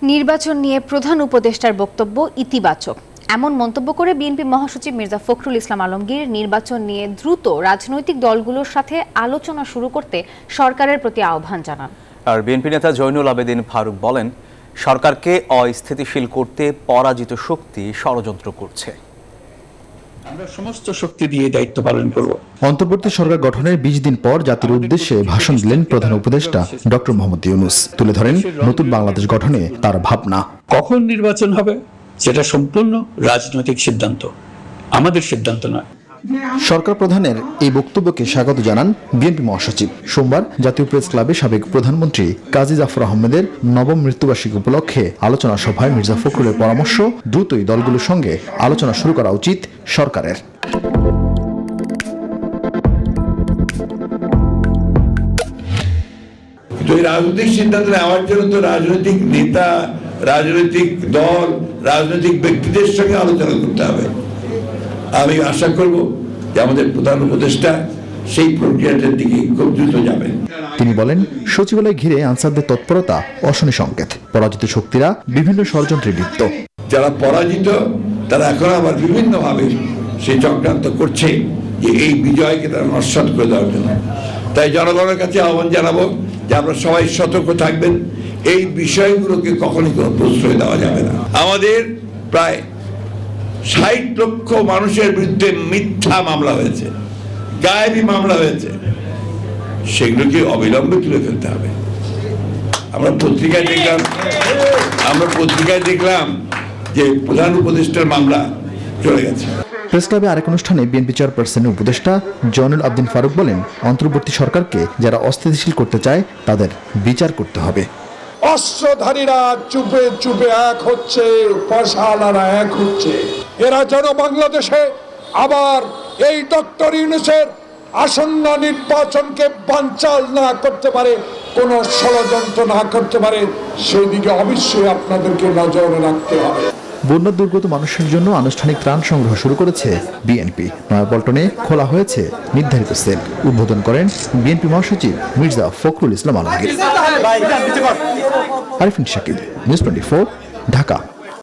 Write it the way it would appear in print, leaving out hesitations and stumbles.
নির্বাচন নিয়ে প্রধান উপদেষ্টার বক্তব্য ইতিবাচক, এমন মন্তব্য করে বিএনপি মহাসচিব মির্জা ফখরুল ইসলাম আলমগীর নির্বাচন নিয়ে দ্রুত রাজনৈতিক দলগুলোর সাথে আলোচনা শুরু করতে সরকারের প্রতি আহ্বান জানান। আর বিএনপি নেতা জয়নুল আবেদিন ফারুক বলেন, সরকারকে অস্থিতিশীল করতে পরাজিত শক্তি ষড়যন্ত্র করছে। আমরা সমস্ত শক্তি দিয়ে দায়িত্ব পালন করব। অন্তর্বর্তী সরকার গঠনের 20 দিন পর জাতির উদ্দেশ্যে ভাষণ দিলেন প্রধান উপদেষ্টা ডক্টর মোহাম্মদ ইউনূস। তুলে ধরেন নতুন বাংলাদেশ গঠনে তার ভাবনা। কখন নির্বাচন হবে সেটা সম্পূর্ণ রাজনৈতিক সিদ্ধান্ত, আমাদের সিদ্ধান্ত নয়। সরকার প্রধানের এই বক্তব্যকে স্বাগত জানান বিএনপি মহাসচিব। সোমবার জাতীয় প্রেস ক্লাবে সাবেক প্রধানমন্ত্রী কাজী জাফর আহমেদের নবম মৃত্যুবার্ষিকী উপলক্ষে আলোচনা সভায় মির্জা ফখরুলের পরামর্শ, দ্রুতই দলগুলোর সঙ্গে আলোচনা শুরু করা উচিত সরকারের। রাজনৈতিক সিদ্ধান্ত নেওয়ার জন্য তো রাজনৈতিক নেতা, রাজনৈতিক দল, রাজনৈতিক ব্যক্তিদের সঙ্গে আলোচনা করতে হবে। আমি আশা করব যে আমাদের প্রধান উপদেষ্টা সেই প্রক্রিয়াটার দিকে খুব দ্রুত যাবেন। তিনি বলেন, সচিবালয় ঘিরে আনসারদের তৎপরতা অশনি সংকেত। পরাজিত শক্তিরা বিভিন্ন ষড়যন্ত্রে লিপ্ত। যারা পরাজিত তারা এখন আবার বিভিন্নভাবে সেই চক্রান্ত করছে যে এই বিজয়কে তারা নস্যাৎ করে দেওয়ার জন্য। তাই জনগণের কাছে আহ্বান জানাবো যে আপনারা সবাই সতর্ক থাকবেন, এই বিষয়গুলোকে কখনই কোনো প্রশ্রয় দেওয়া যাবে না। আমাদের প্রায় 60 লক্ষ মানুষের বিরুদ্ধে মিথ্যা মামলা হয়েছে, গায়েবী মামলা হয়েছে, সেগুলোকে অবিলম্বে তুলে ফেলতে হবে। আমরা পত্রিকায় দেখলাম যে প্রধান উপদেষ্টার মামলা চলে গেছে। প্রেস ক্লাবে আরেক অনুষ্ঠানে বিএনপি চেয়ারপারসনের উপদেষ্টা জয়নুল আবেদিন ফারুক বলেন, অন্তর্বর্তী সরকারকে যারা অস্থিতিশীল করতে চায় তাদের বিচার করতে হবে। অস্ত্রধারীরা চুপে চুপে এক হচ্ছে, পয়সাওয়ালারা এক হচ্ছে। এরা যেন বাংলাদেশে আবার এই ডক্টর ইউনূসের আসন্ন নির্বাচনকে বানচাল না করতে পারে, কোনো ষড়যন্ত্র না করতে পারে, সেই দিকে অবশ্যই আপনাদেরকে নজরে রাখতে হবে। বন্যা দুর্গত মানুষের জন্য আনুষ্ঠানিক ত্রাণ সংগ্রহ শুরু করেছে বিএনপি। নয়াপল্টনে খোলা হয়েছে নির্ধারিত সেল। উদ্বোধন করেন বিএনপি মহাসচিব মির্জা ফখরুল ইসলাম আলমগীর। আরিফিন শাকিব, নিউজ 24, ঢাকা।